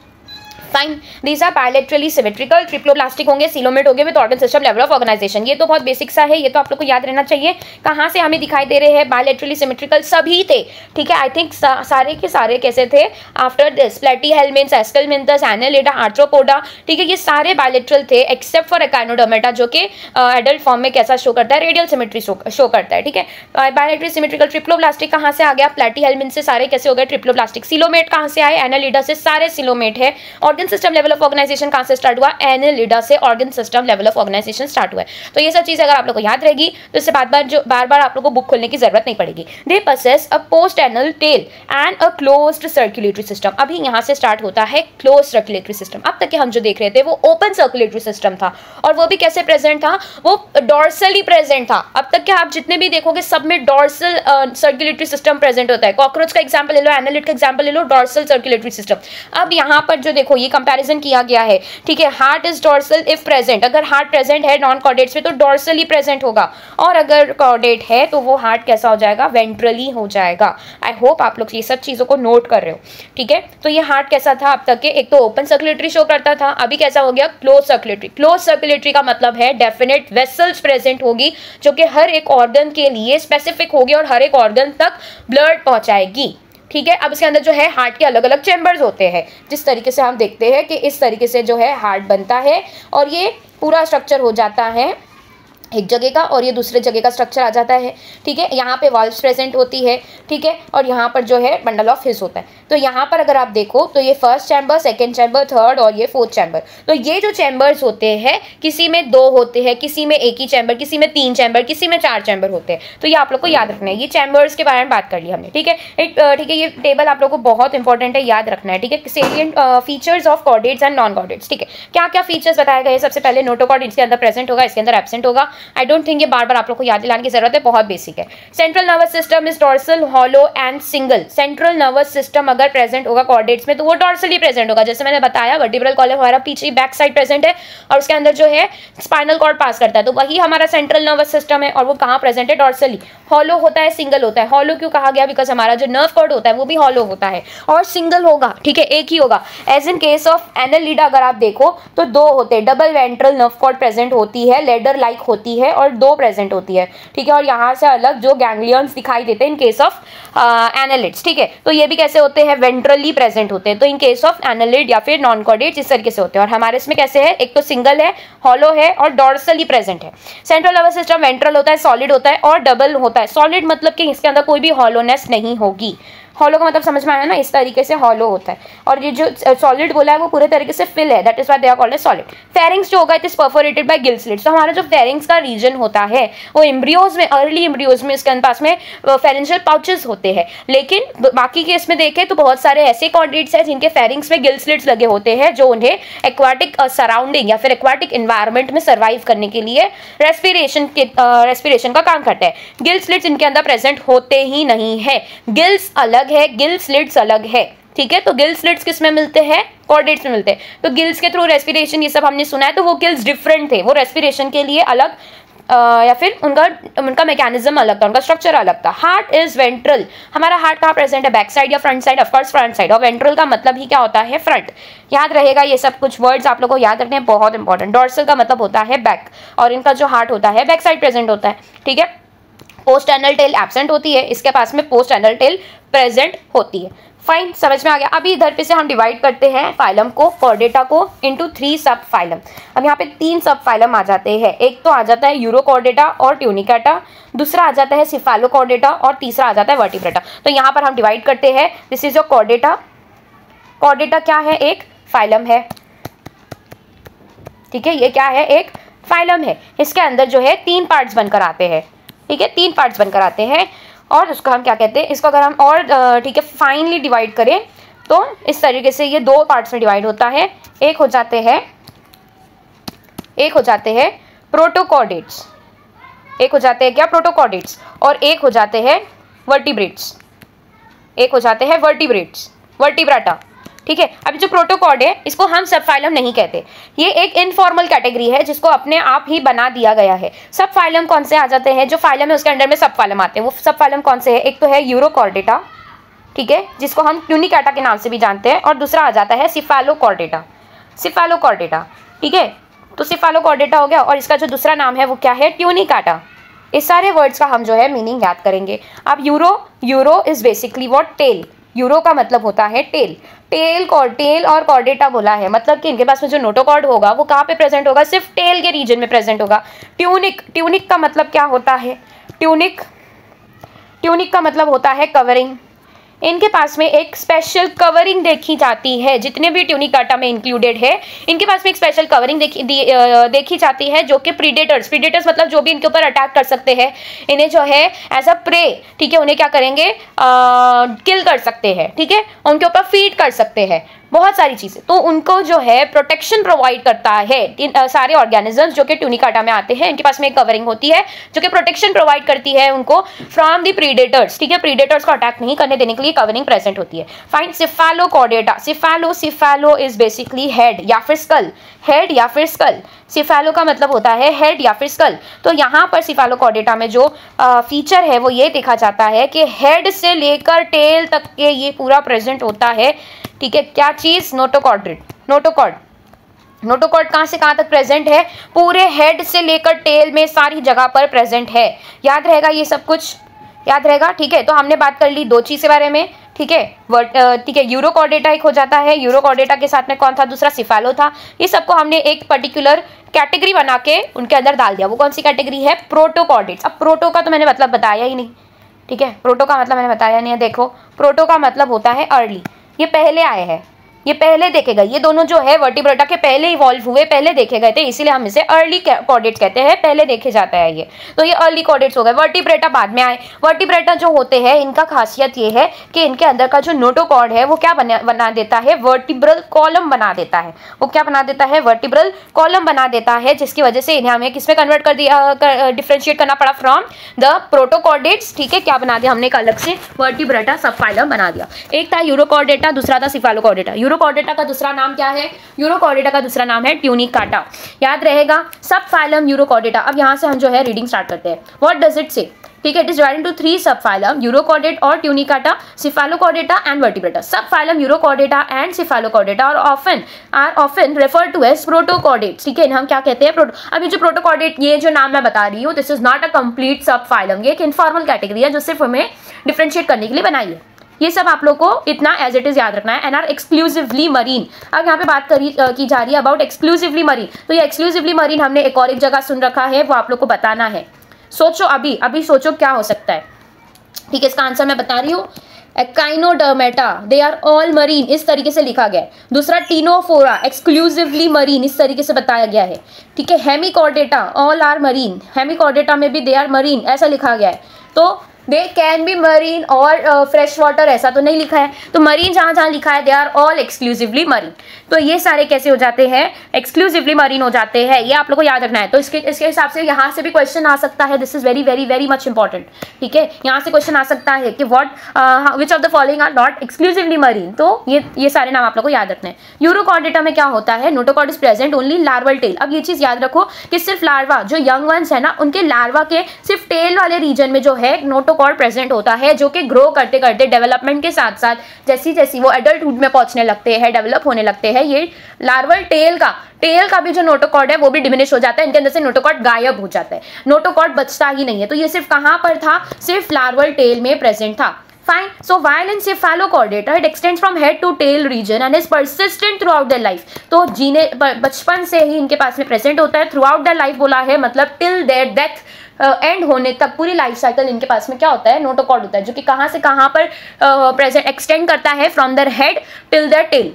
Fine, these are bilaterally symmetrical, triploblastic होंगे, सीलोमेट होंगे with organ system, level of organisation. ये तो बहुत बेसिक सा है, ये तो आप लोग को याद रहना चाहिए। कहाँ से हमें दिखाई दे रहे हैं, बायलैटरली सिमेट्रिकल सभी थे। ठीक है, आई थिंक सारे के सारे कैसे थे, आफ्टर दिस प्लेटीहेल्मिन्थ्स, एस्केलमिन्थस, एनालिडा, आर्थ्रोपोडा। ठीक है, ये सारे बायलैटरल थे एक्सेप्ट फॉर एकाइनोडर्मेटा, जो कि एडल्ट फॉर्म में कैसा शो करता है, रेडियल सिमेट्री शो करता है। ठीक है, बायलैटरली सिमेट्रिकल। ट्रिप्लोप्लास्टिक कहाँ से आ गया, प्लेटीहेल्मिन्थ से सारे कैसे हो गए, ट्रिप्लोप्लास्टिक। सीलोमेट कहाँ से आए, एनालिडा से, सारे सीलोमेट है। Organ system level of organisation कहां से स्टार्ट हुआ, एनालिडा से organ system level of organisation start हुआ है। तो ये सब चीजें अगर आप लोग को याद रहेगी तो इससे बार बार आप लोग को बुक खोलने की जरूरत नहीं पड़ेगी। They possess a post anal tail and a closed circulatory system. अभी यहां से स्टार्ट होता है क्लोज सर्कुलेटरी सिस्टम। अब तक के हम जो देख रहे थे वो ओपन सर्कुलेटरी सिस्टम था, और वो भी कैसे प्रेजेंट था, वो डॉर्सली प्रेजेंट था। अब तक के आप जितने भी देखोगे सब में डॉर्सल सर्कुलेटरी सिस्टम प्रेजेंट होता है। कॉकरोच का एग्जाम्पल ले लो, एनालिड का एग्जाम्पल ले लो, डॉर्सल सर्कुलेटरी सिस्टम। अब यहाँ पर जो देखो ये कंपैरिजन किया गया है। ठीक है, heart is dorsal if present, अगर हार्ट प्रेजेंट है नॉन कॉर्डेट्स में तो डॉर्सली प्रेजेंट होगा, और अगर कॉर्डेट है तो वो हार्ट कैसा हो जाएगा, वेंट्रली हो जाएगा। आई होप आप लोग ये सब चीजों को नोट कर रहे हो। ठीक है, तो ये हार्ट कैसा था अब तक के, एक तो ओपन सर्कुलेटरी शो करता था, अभी कैसा हो गया, क्लोज सर्कुलेटरी। क्लोज सर्कुलेटरी का मतलब है डेफिनेट वेसल्स प्रेजेंट होगी, जो कि हर एक ऑर्गन के लिए स्पेसिफिक होगी और हर एक ऑर्गन तक ब्लड पहुंचाएगी। ठीक है, अब इसके अंदर जो है हार्ट के अलग अलग चैम्बर्स होते हैं, जिस तरीके से हम देखते हैं कि इस तरीके से जो है हार्ट बनता है, और ये पूरा स्ट्रक्चर हो जाता है एक जगह का, और ये दूसरे जगह का स्ट्रक्चर आ जाता है। ठीक है, यहाँ पे वाल्व्स प्रेजेंट होती है। ठीक है, और यहाँ पर जो है बंडल ऑफ हिस होता है। तो यहाँ पर अगर आप देखो तो ये first chamber, second chamber, third और ये फोर्थ चैम्बर। तो ये जो चैम्बर्स होते हैं, किसी में 2 होते हैं, किसी में एक ही चैम्बर, किसी में 3 चैम्बर, किसी में 4 चैम्बर होते हैं। तो ये आप लोग को याद रखना है। ये चैम्बर्स के बारे में बात कर ली हमने। ठीक है, ठीक है, ये टेबल आप लोग को बहुत इंपॉर्टेंट है, याद रखना है। ठीक है, salient features of chordates and non chordates. ठीक है, क्या क्या फीचर्स बताए गए, सबसे पहले नोटोकॉर्ड इसके अंदर प्रेजेंट होगा, इसके अंदर एब्सेंट होगा। आई डोंट थिंक ये बार बार आप लोग को याद दिलाने की जरूरत है, बहुत बेसिक है। Central nervous system is dorsal, hollow and single. Central nervous system अगर प्रेजेंट होगा कॉर्डेट्स में तो वो डॉर्सली प्रेजेंट होगा, जैसे मैंने बताया वर्टिब्रल कॉलम हमारा पीछे बैक साइड प्रेजेंट है और उसके अंदर जो है स्पाइनल कॉर्ड पास करता है, तो वही हमारा सेंट्रल नर्वस सिस्टम है और वो कहाँ प्रेजेंट है, डॉर्सली। हॉलो होता है, सिंगल होता है। हॉलो क्यों कहा गया, बिकॉज हमारा जो नर्व कॉर्ड होता है वो भी हॉलो होता है और सिंगल होगा, ठीक है, एक ही होगा। As in case of Annelida अगर आप देखो तो दो होते हैं, double ventral nerve cord present होती है, लेडर लाइक होती है और दो प्रेजेंट होती है, ठीक है, और यहाँ से अलग जो गैंग्लियंस दिखाई देते हैं इन केस ऑफ एनालिड्स, ठीक है। तो ये भी कैसे होते हैं, वेंट्रली प्रेजेंट होते हैं, तो इन केस ऑफ एनालिड या फिर नॉन कॉर्डेट्स इस तरीके से होते हैं। और हमारे इसमें कैसे है, एक तो सिंगल है, हॉलो है और डॉर्सली प्रेजेंट है। सेंट्रल नर्वस सिस्टम वेंट्रल होता है, सॉलिड होता है और डबल होता है। सॉलिड मतलब कि इसके अंदर कोई भी हॉलोनेस नहीं होगी। हॉलो का मतलब समझ में आया ना, इस तरीके से हॉलो होता है। और ये जो सॉलिड बोला है वो पूरे तरीके से फिल है, that is why they are called as solid. Pharynx जो होगा it is perforated by gill slits. तो हमारा जो फेरिंग्स का रीजन होता है वो एम्ब्रियोज में, अर्ली एम्ब्रियोज में इसके पास में फेरेंजियल पाउचेस होते हैं, लेकिन बाकी केस में देखें तो बहुत सारे ऐसे कॉर्डेट्स हैं जिनके फेरिंग्स में गिल स्लिट्स लगे होते हैं जो उन्हें एक्वाटिक सराउंडिंग या फिर एक्वाटिक एनवायरनमेंट में सर्वाइव करने के लिए रेस्पिरेशन का काम करता है। गिल स्लिट्स इनके अंदर प्रेजेंट होते ही नहीं है। गिल्स अलग है, गिल स्लिट्स अलग है, ठीक है। तो गिल स्लिट्स किस में मिलते हैं, कॉर्डेट्स में मिलते हैं। तो गिल्स के थ्रू रेस्पिरेशन ये सब हमने सुना है, तो वो गिल्स डिफरेंट थे, वो रेस्पिरेशन के लिए अलग या फिर उनका मैकेनिज्म अलग था, उनका स्ट्रक्चर अलग था। Heart is ventral. हमारा हार्ट कहाँ प्रेजेंट है, बैक साइड या front side, of course front side. और वेंट्रल का मतलब ही क्या होता है, फ्रंट। याद रहेगा, ये सब कुछ वर्ड्स आप लोगों को याद रखने हैं, बहुत इंपॉर्टेंट। डॉर्सल का मतलब होता है बैक और इनका जो हार्ट होता है बैक साइड प्रेजेंट होता है, ठीक है। पोस्ट एनल टेल एब्सेंट होती है, इसके पास में पोस्ट एनल टेल प्रेजेंट होती है। फाइन, समझ में आ गया। अभी इधर पे से हम डिवाइड करते हैं फाइलम को, कॉर्डेटा को, इनटू 3 सब फाइलम। अब यहाँ पे 3 सब फाइलम आ जाते हैं। एक तो आ जाता है यूरोकॉर्डेटा और ट्यूनिकाटा, दूसरा आ जाता है सिफालोकॉर्डेटा और तीसरा आ जाता है वर्टिब्रेटा। तो यहाँ पर हम डिवाइड करते हैं, this is your Chordata. Chordata क्या है, एक फाइलम है, ठीक है, ये क्या है, एक फाइलम है। इसके अंदर जो है 3 पार्ट्स बनकर आते हैं, ठीक है, 3 पार्ट्स बनकर आते हैं। और उसको हम क्या कहते हैं, इसको अगर हम और ठीक है फाइनली डिवाइड करें तो इस तरीके से ये 2 पार्ट्स में डिवाइड होता है। एक हो जाते हैं प्रोटोकॉर्डेट्स, एक हो जाते हैं क्या, प्रोटोकॉर्डेट्स, और एक हो जाते हैं वर्टिब्रेट्स, वर्टिब्राटा, ठीक है। अभी जो प्रोटोकॉर्ड है इसको हम सब फाइलम नहीं कहते, ये एक इनफॉर्मल कैटेगरी है जिसको अपने आप ही बना दिया गया है। सब फाइलम कौन से आ जाते हैं, जो फाइलम है उसके अंडर में सब फाइलम आते हैं। वो सब फाइलम कौन से हैं, एक तो है यूरोकॉर्डेटा, ठीक है, जिसको हम ट्यूनिकाटा के नाम से भी जानते हैं, और दूसरा आ जाता है सिफालोकॉर्डेटा, ठीक है। तो सिफालोकॉर्डेटा हो गया, और इसका जो दूसरा नाम है वो क्या है, ट्यूनिकाटा। इस सारे वर्ड्स का हम जो है मीनिंग याद करेंगे। अब uro is basically what, tail. Uro का मतलब होता है टेल। टेल और कॉर्डेटा बोला है, मतलब कि इनके पास में जो नोटोकॉर्ड होगा वो कहाँ पे प्रेजेंट होगा, सिर्फ टेल के रीजन में प्रेजेंट होगा। ट्यूनिक का मतलब क्या होता है, ट्यूनिक का मतलब होता है कवरिंग। इनके पास में एक स्पेशल कवरिंग देखी जाती है, जितने भी ट्यूनिकाटा में इंक्लूडेड है इनके पास में एक स्पेशल कवरिंग देखी जाती है, जो कि प्रीडेटर्स मतलब जो भी इनके ऊपर अटैक कर सकते हैं, इन्हें जो है एज अ प्रे, ठीक है, उन्हें क्या करेंगे, किल कर सकते हैं, ठीक है, उनके ऊपर फीड कर सकते हैं, बहुत सारी चीजें। तो उनको जो है प्रोटेक्शन प्रोवाइड करता है सारे ऑर्गेनिजम्स जो कि ट्यूनिकाटा में आते हैं, इनके पास में एक कवरिंग होती है जो कि प्रोटेक्शन प्रोवाइड करती है उनको फ्रॉम द प्रीडेटर्स, ठीक है, प्रीडेटर्स को अटैक नहीं करने देने के लिए कवरिंग प्रेजेंट होती है। फाइन, सिफालोकॉर्डेटा। सिफालो इज बेसिकली हेड या फिर स्कल, सिफालो का मतलब होता है हेड या फिर स्कल। तो यहाँ पर सिफालोकॉर्डेटा में जो फीचर है वो ये देखा जाता है कि हेड से लेकर टेल तक के ये पूरा प्रेजेंट होता है, ठीक है। क्या चीज, नोटोकॉर्ड कहाँ से कहाँ तक प्रेजेंट है, पूरे हेड से लेकर टेल में सारी जगह पर प्रेजेंट है। याद रहेगा, ये सब कुछ याद रहेगा, ठीक है। तो हमने बात कर ली 2 चीज के बारे में, ठीक है, यूरोकॉर्डेटा एक हो जाता है, यूरोकॉर्डेटा के साथ में कौन था, दूसरा सिफालो था। ये सबको हमने एक पर्टिकुलर कैटेगरी बना के उनके अंदर डाल दिया। वो कौन सी कैटेगरी है, प्रोटोकॉर्डेट्स। अब प्रोटो का तो मैंने मतलब बताया ही नहीं, ठीक है, प्रोटो का मतलब मैंने बताया नहीं है। देखो, प्रोटो का मतलब होता है अर्ली, ये पहले आए हैं, ये पहले देखे गए, ये दोनों जो है वर्टिब्रेटा के पहले इवॉल्व हुए, पहले देखे गए थे, इसीलिए हम इसे अर्ली कॉर्डेट्स कहते हैं, पहले देखे जाता है ये। तो ये अर्ली कॉर्डेट्स हो गए। वर्टिब्रेटा बाद में आए। वर्टिब्रेटा जो होते हैं इनका खासियत ये है कि इनके अंदर का जो नोटोकॉर्ड है वो क्या बना देता है, वर्टिब्रल कॉलम बना देता है। वो क्या बना देता है, वर्टिब्रल कॉलम बना देता है, जिसकी वजह से इन्हें हमें किसमें कन्वर्ट कर दिया, डिफरेंशिएट करना पड़ा फ्रॉम द प्रोटोकॉर्डेट्स। ठीक है, क्या बना दिया हमने, एक अलग से वर्टिब्रेटा सब फाइलम बना दिया। एक था यूरोकॉर्डेटा, दूसरा था सिफालोकॉर्डेटा। यूरोकॉर्डेटा का दूसरा नाम क्या है, यूरोकॉर्डेटा का दूसरा नाम है ट्यूनिकाटा। याद रहेगा, सब फाइलम यूरोकॉर्डेटा। अब यहाँ से हम जो है रीडिंग स्टार्ट करते हैं। व्हाट डज इट से, ठीक है, it is divided into 3 sub phylum, urochordate और Tunicata, Cephalochordata and Vertebrata. Sub phylum Urochordata and Cephalochordata और often refer to as protochordates. ठीक है, हम क्या कहते हैं, अब ये जो प्रोटोकॉर्डेट, ये जो नाम मैं बता रही हूँ, this is not a complete सब फाइलम, ये एक इनफॉर्मल कैटेगरी है जो सिर्फ हमें डिफरेंशिएट करने के लिए बनाई है। ये सब आप लोग को इतना एज इट इज याद रखना है। And are exclusively marine. अब यहाँ पे बात की जा रही है अबाउट एक्सक्लूसिवली मरीन। तो ये एक्सक्लूसिवली मरीन हमने एक और एक जगह सुन रखा है, वो आप लोग को बताना है। सोचो, अभी सोचो क्या हो सकता है। ठीक है, इसका आंसर मैं बता रही हूँ, Echinodermata, they are all marine, इस तरीके से लिखा गया है। दूसरा टीनोफोरा, एक्सक्लूसिवली मरीन, इस तरीके से बताया गया है। ठीक है, Hemichordata, all are marine, Hemichordata में भी दे आर मरीन ऐसा लिखा गया है। तो दे कैन बी मरीन और फ्रेश वाटर, ऐसा तो नहीं लिखा है। तो मरीन जहाँ जहाँ लिखा है, they are all exclusively marine. तो ये सारे कैसे हो जाते हैं, एक्सक्लूसिवली मरीन हो जाते हैं, ये आप लोग को याद रखना है। तो इसके हिसाब से यहाँ से भी क्वेश्चन आ सकता है, this is very very very much important. ठीक है, यहाँ से क्वेश्चन आ सकता है कि which of the following are not exclusively marine. तो ये सारे नाम आप लोग को याद रखना है। यूरोकॉर्डेटा में क्या होता है, notochord is present only larval tail. अब ये चीज याद रखो कि सिर्फ लार्वा, जो यंग वंस है ना, उनके लार्वा के सिर्फ टेल वाले रीजन में जो है नोटोकॉर्ड प्रेजेंट होता है, जो कि ग्रो करते करते डेवलपमेंट के साथ साथ जैसी जैसी वो एडल्टहुड में पहुंचने लगते हैं, डेवलप होने लगते हैं, ये लार्वल टेल का भी जो नोटोकॉर्ड है वो भी डिमिनिश हो जाता है, इनके अंदर से नोटोकॉर्ड गायब हो जाता है, नोटोकॉर्ड बचता ही नहीं है। तो ये सिर्फ कहां पर था, सिर्फ लार्वल टेल में प्रेजेंट था। Fine. So while in cephalochordata, it extends from head to tail region and is persistent throughout their life. तो जीने बचपन से ही इनके पास में प्रेजेंट होता है, throughout their life बोला है, मतलब till their death, एंड होने तक पूरी लाइफ साइकिल इनके पास में क्या होता है, नोटोकॉर्ड होता है, जो कि कहाँ से कहाँ पर प्रेजेंट एक्सटेंड करता है, from their head till their tail.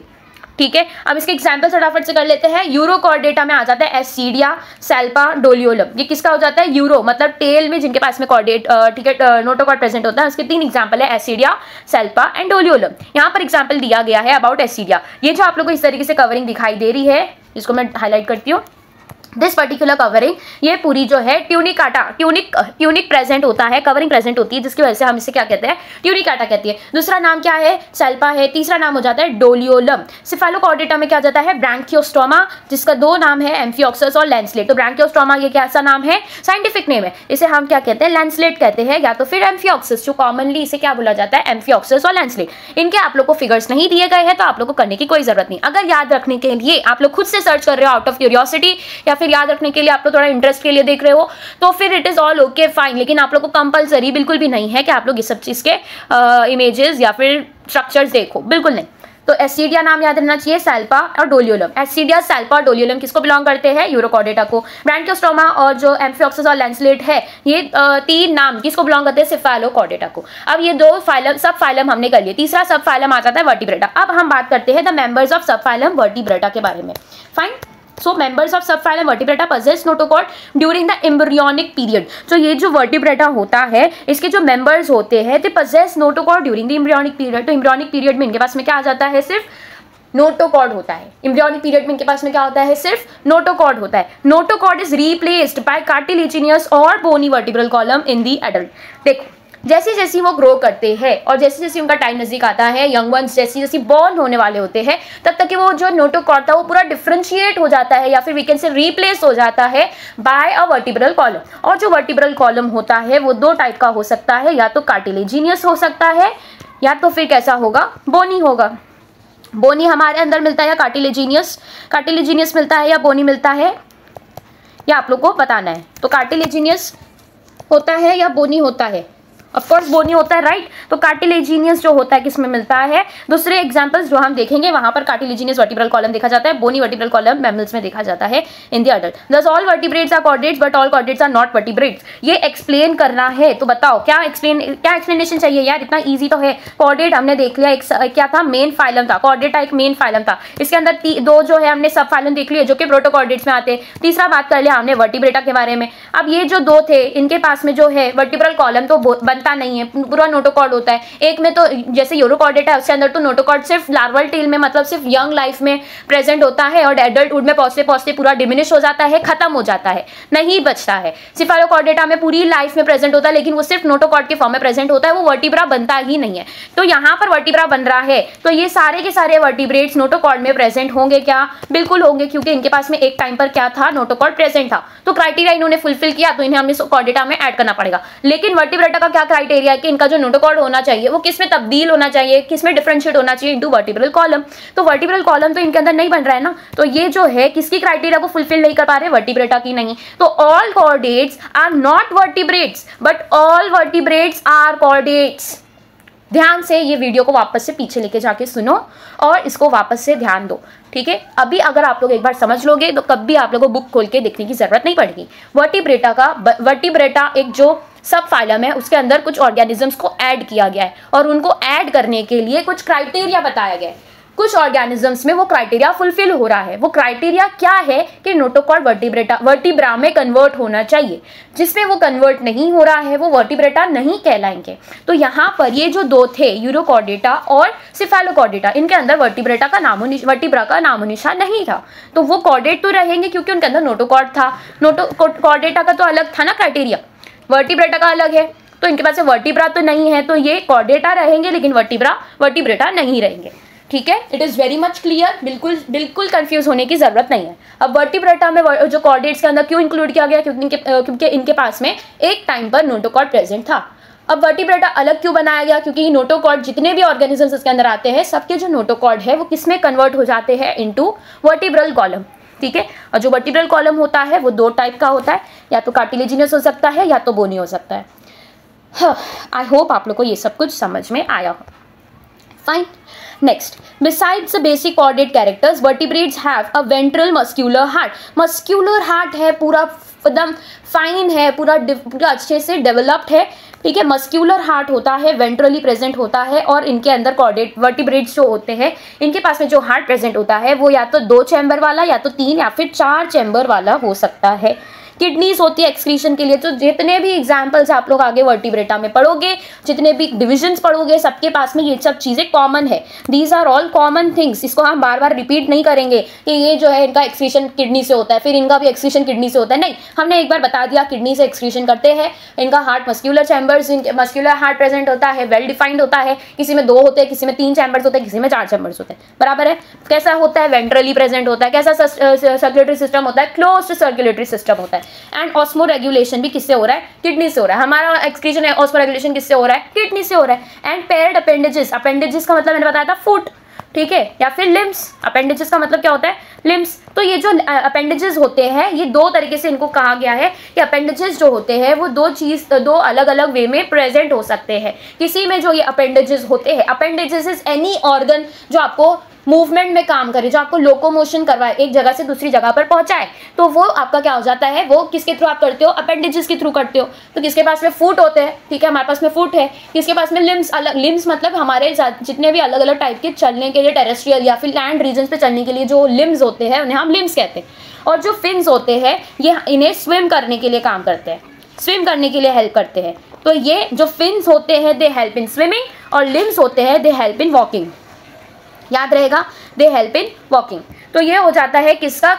ठीक है, अब इसके एग्जाम्पल फटाफट से कर लेते हैं। यूरोकॉर्डेटा में आ जाता है एसिडिया, सैल्पा, डोलियोलम। ये किसका हो जाता है, यूरो मतलब टेल में जिनके पास में कॉर्डेट, ठीक है, नोटोकॉर्ड प्रेजेंट होता है, उसके 3 एग्जाम्पल है, एसिडिया, सैल्पा एंड डोलियोलम। यहाँ पर एग्जाम्पल दिया गया है अबाउट एसिडिया। ये जो आप लोग को इस तरीके से कवरिंग दिखाई दे रही है, इसको मैं हाईलाइट करती हूँ। दिस पर्टिकुलर कवरिंग, ये पूरी जो है ट्यूनिक प्रेजेंट होता है, कवरिंग प्रेजेंट होती है, जिसकी वजह से हम इसे क्या कहते हैं, ट्यूनिकाटा कहती है। दूसरा नाम क्या है, सैल्पा है। तीसरा नाम हो जाता है डोलियोलम। सिफालोकॉर्डेटा में क्या जाता है, ब्रैंकियोस्टोमा, जिसका 2 नाम है, एम्फियोक्सस और लैंसलेट। तो ब्रैंकियोस्टोमा ये कैसा नाम है, साइंटिफिक नेम है, इसे हम क्या कहते हैं, लैंसलेट कहते हैं, या तो फिर एम्फियोक्सस, जो कॉमनली इसे क्या बोला जाता है, एम्फियोक्सस और लैंसलेट। इनके आप लोग को फिगर्स नहीं दिए गए हैं, तो आप लोग को करने की कोई जरूरत नहीं। अगर याद रखने के लिए आप लोग खुद से सर्च कर रहे हो आउट ऑफ क्यूरियोसिटी, या फिर याद रखने के लिए आप लोग थोड़ा इंटरेस्ट के लिए देख रहे हो, तो फिर it is all okay fine. लेकिन आप लोग को कंपलसरी बिल्कुल भी नहीं है कि आप लोग इस सब चीज के इमेजेस या फिर स्ट्रक्चर्स देखो, बिल्कुल नहीं। तो एसिडिया नाम याद रहना चाहिए, सैल्पा और डोलियोलम। एसिडिया, सैल्पा और डोलियोलम किसको बिलोंग करते हैं, यूरोकॉर्डेटा को। ब्रैंकियोस्टोमा और जो एम्फियोक्सस और लैंसलेट है, ये 3 नाम किसको बिलोंग करते हैं, सिफालोकॉर्डेटा को। अब ये 2 फाइलम, सब फाइलम हमने कर लिए। तीसरा सब फाइलम आ जाता है वर्टिब्रेटा। अब हम बात करते हैं द मेंबर्स ऑफ सब फाइलम वर्टिब्रेटा के बारे में। Fine. So members of subphylum vertebrata possess notochord during the embryonic period. So ये जो vertebrata होता है, इसके जो members होते हैं, they possess notochord during the embryonic period. तो embryonic period में इनके पास में क्या आ जाता है, सिर्फ नोटोकॉर्ड होता है। एम्ब्रियोनिक पीरियड में इनके पास में क्या होता है, सिर्फ नोटोकॉर्ड होता है। Notochord is replaced by cartilaginous और bony vertebral column in the adult. देखो, जैसे जैसे वो ग्रो करते हैं और जैसे जैसे उनका टाइम नजदीक आता है, यंग वंस जैसे जैसे बॉर्न होने वाले होते हैं, तब तक कि वो जो नोटोकॉर्ड था वो पूरा डिफरेंशिएट हो जाता है, या फिर वी कैन से रिप्लेस हो जाता है बाय अ वर्टिब्रल कॉलम। और जो वर्टिब्रल कॉलम होता है वो 2 टाइप का हो सकता है, या तो कार्टिलेजिनियस हो सकता है, या तो फिर कैसा होगा, बोनी होगा। बोनी हमारे अंदर मिलता है या कार्टिलेजिनियस मिलता है या बोनी मिलता है, या आप लोग को बताना है। तो कार्टिलेजिनियस होता है या बोनी होता है, ऑफ कोर्स बोनी होता है, राइट। तो कार्टिलेजिनियस जो होता है किसमें मिलता है, दूसरे एग्जांपल्स जो हम देखेंगे वहां पर कार्टिलेजिनियस वर्टिब्रल कॉलम देखा जाता है, बोनी वर्टिब्रल कॉलम मैमल्स में देखा जाता है in the adult. Thus all vertebrates are chordates but all chordates are not vertebrates. ये एक्सप्लेन करना है, तो बताओ क्या एक्सप्लेनेशन चाहिए यार, इतना ईजी तो है। कॉर्डेट हमने देख लिया, एक क्या था, मेन फाइलम था, कॉर्डेटा एक मेन फाइलम था, इसके अंदर दो जो है हमने सब फाइलम देख लिया जो कि प्रोटोकॉर्डेट्स में आते हैं। तीसरा बात कर लिया हमने वर्टिब्रेटा के बारे में। अब ये जो दो थे इनके पास में जो है वर्टिब्रल कॉलम तो बनता नहीं है, पूरा नोटोकॉर्ड होता है। एक में तो जैसे यूरोकॉर्डेटा है उसके अंदर तो नोटोकॉर्ड सिर्फ लार्वल टेल में, मतलब सिर्फ यंग लाइफ में प्रेजेंट होता है और एडल्टहुड में पहुंचते पहुंचते पूरा डिमिनिश हो जाता है, खत्म हो जाता है, नहीं बचता है। सिफालोकॉर्डेटा में पूरी लाइफ में प्रेजेंट होता है लेकिन वो सिर्फ नोटोकॉर्ड के फॉर्म में प्रेजेंट होता है, वो वर्टिब्रा बनता ही नहीं है। तो यहाँ पर वर्टिब्रा बन रहा है तो ये सारे के सारे वर्टिब्रेट्स नोटोकॉर्ड में प्रेजेंट होंगे क्या, बिल्कुल होंगे, क्योंकि इनके पास में एक टाइम पर क्या था, नोटोकॉर्ड प्रेजेंट था। तो क्राइटेरिया इन्होंने फुलफिल किया तो इन्हें हमने कॉर्डेटा में ऐड करना पड़ेगा। लेकिन वर्टिब्रेटा का क्या क्राइटेरिया है कि इनका जो नोटोकॉर्ड होना चाहिए वो किस में तब्दील होना चाहिए, किस में डिफरेंशिएट होना चाहिए, इनटू वर्टिब्रल कॉलम। तो वर्टिब्रल कॉलम तो इनके अंदर नहीं बन रहा है ना, तो ये जो है किसकी क्राइटेरिया को फुलफिल नहीं कर पा रहे, वर्टिब्रेटा की नहीं। तो all chordates are not vertebrates but all vertebrates are chordates. ध्यान से ये वीडियो को वापस से पीछे लेके जाके सुनो और इसको वापस से ध्यान दो, ठीक है। अभी अगर आप लोग एक बार समझ लोगे तो कभी आप लोगों को बुक खोल के देखने की जरूरत नहीं पड़ेगी। वर्टिब्रेटा एक जो सब फाइलम है उसके अंदर कुछ ऑर्गेनिजम्स को ऐड किया गया है और उनको ऐड करने के लिए कुछ क्राइटेरिया बताया गया है। कुछ ऑर्गेनिजम्स में वो क्राइटेरिया फुलफिल हो रहा है। वो क्राइटेरिया क्या है कि नोटोकॉर्ड वर्टिब्रा में कन्वर्ट होना चाहिए, जिसमें वो कन्वर्ट नहीं हो रहा है वो वर्टिब्रेटा नहीं कहलाएंगे। तो यहाँ पर ये जो दो थे यूरोकॉर्डेटा और सिफेलोकॉर्डेटा, इनके अंदर वर्टिब्रा का नामो निशान नहीं था, तो वो कॉर्डेट तो रहेंगे क्योंकि उनके अंदर नोटोकॉर्ड था। कॉर्डेटा का तो अलग था ना क्राइटेरिया, वर्टिब्रेटा का अलग है, तो इनके पास वर्टिब्रा तो नहीं है, तो ये कॉर्डेटा रहेंगे लेकिन वर्टिब्रेटा नहीं रहेंगे, ठीक है। It is very much clear, बिल्कुल कंफ्यूज होने की जरूरत नहीं है। अब वर्टिब्रेटा में जो कॉर्डेट्स के अंदर क्यों इंक्लूड किया गया, क्योंकि इनके पास में एक टाइम पर नोटोकॉर्ड प्रेजेंट था। अब वर्टिब्रेटा अलग क्यों बनाया गया, क्योंकि नोटोकॉर्ड जितने भी ऑर्गेनिजम्स इसके अंदर आते हैं सबके जो नोटोकॉर्ड है वो किसमें कन्वर्ट हो जाते हैं, इनटू वर्टिब्रल कॉलम, ठीक है। और जो वर्टिब्रल कॉलम होता है वो दो टाइप का होता है, या तो कार्टिलेजिनस हो सकता है या तो बोनी हो सकता है। आई होप आप लोग को ये सब कुछ समझ में आया हो। Fine. Next, besides the basic chordate characters, vertebrates have a ventral muscular heart. Muscular heart है, पूरा एकदम फाइन है, पूरा अच्छे से डेवलप्ड है, ठीक है। मस्क्यूलर हार्ट होता है, वेंट्रली प्रेजेंट होता है और इनके अंदर कॉर्डेट वर्टिब्रेट्स जो होते हैं इनके पास में जो हार्ट प्रेजेंट होता है वो या तो 2 चैम्बर वाला या तो 3 या फिर 4 चैम्बर वाला हो सकता है। किडनीज होती है एक्सक्रीशन के लिए। तो जितने भी एग्जाम्पल्स आप लोग आगे वर्टिब्रेटा में पढ़ोगे, जितने भी डिविजन्स पढ़ोगे, सबके पास में ये सब चीज़ें कॉमन है। These are all common things. इसको हम बार बार रिपीट नहीं करेंगे कि ये जो है इनका एक्सक्रीशन किडनी से होता है, फिर इनका भी एक्सक्रीशन किडनी से होता है, नहीं, हमने एक बार बता दिया किडनी से एक्सक्रीशन करते हैं। इनका heart muscular chambers, muscular heart present होता है, वेल डिफाइंड होता है, किसी में 2 होते हैं, किसी में 3 चैम्बर्स होते हैं, किसी में 4 चैम्बर्स होते हैं, बराबर है। कैसा होता है, वेंट्रली प्रेजेंट होता है। कैसा सर्कुलेटरी सिस्टम होता है, क्लोज्ड सर्कुलेटरी सिस्टम होता है। एंड ऑस्मो रेगुलेशन भी किससे हो रहा है, किडनी से हो रहा है। हमारा एक्सक्रीशन है, ऑस्मो रेगुलेशन किससे हो रहा है, किडनी से हो रहा है। एंड पेयर्ड अपेंडेजेस, अपेंडेजेस का मतलब मैंने बताया था फुट, ठीक है, या फिर लिम्स। अपेंडेजेस का मतलब क्या होता है, लिम्स। तो ये जो अपेंडेजेस होते हैं ये 2 तरीके से इनको कहा गया है कि अपेंडेजेस जो होते हैं वो 2 अलग अलग वे में प्रेजेंट हो सकते हैं। किसी में जो ये अपेंडेजेस होते हैं, अपेंडेजेस इज एनी ऑर्गन जो आपको मूवमेंट में काम करे, जो आपको लोकोमोशन करवाए, एक जगह से दूसरी जगह पर पहुंचाए, तो वो आपका क्या हो जाता है, वो किसके थ्रू आप करते हो, अपेंडेजेस के थ्रू करते हो। तो किसके पास में फुट होते हैं, ठीक है, हमारे पास में फुट है। किसके पास में लिम्स, अलग लिम्स मतलब हमारे जितने भी अलग अलग टाइप के चलने के लिए, टेरेस्ट्रियल या फिर लैंड रीजन पे चलने के लिए जो लिम्स होते हैं उन्हें हम लिम्स कहते हैं। और जो फिन्स होते हैं ये इन्हें स्विम करने के लिए काम करते हैं, स्विम करने के लिए हेल्प करते हैं। तो ये जो फिन्स होते हैं दे हेल्प इन स्विमिंग और लिम्स होते हैं दे हेल्प इन वॉकिंग। याद रहेगा, दे हेल्प इन वॉकिंग। तो ये हो जाता है किसका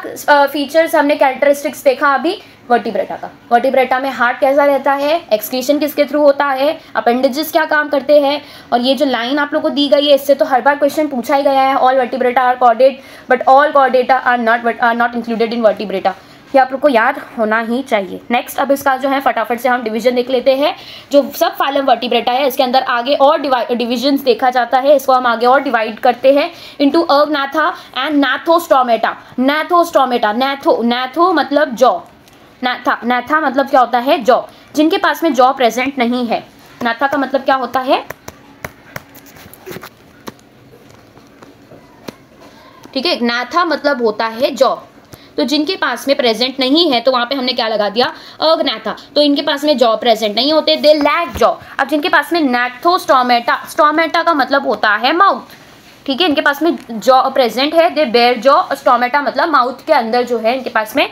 फीचर्स, हमने कैरेक्टरिस्टिक्स देखा अभी वर्टिब्रेटा का। वर्टिब्रेटा में हार्ट कैसा रहता है, एक्सक्रीशन किसके थ्रू होता है, अपेंडेजेस क्या काम करते हैं। और ये जो लाइन आप लोग को दी गई है इससे तो हर बार क्वेश्चन पूछा ही गया है, all Vertebrata are chordate but all Chordata are not included in Vertebrata. ये आप लोग को याद होना ही चाहिए। नेक्स्ट अब इसका जो है फटाफट से हम डिवीजन देख लेते हैं। जो सब फाइलम वर्टिब्रेटा है इसके अंदर आगे और डिविजन्स देखा जाता है, इसको हम आगे और डिवाइड करते हैं इनटू अग्नाथा एंड नाथोस्टोमेटा। नाथोस्टोमेटा, नैथो मतलब जॉ, नाथा मतलब क्या होता है, जॉ। जिनके पास में जॉ प्रेजेंट नहीं है, नाथा का मतलब क्या होता है, ठीक है, gnatha मतलब होता है जॉ। तो जिनके पास में प्रेजेंट नहीं है तो वहां पे हमने क्या लगा दिया, अग्नाथा। तो इनके पास में जॉ प्रेजेंट नहीं होते, दे लैक जॉ। अब जिनके पास में gnathostomato, स्टोमेटा का मतलब होता है माउथ, ठीक है, इनके पास में जॉ प्रेजेंट है, दे बेयर जॉ, स्टोमेटा मतलब माउथ के अंदर जो है इनके पास में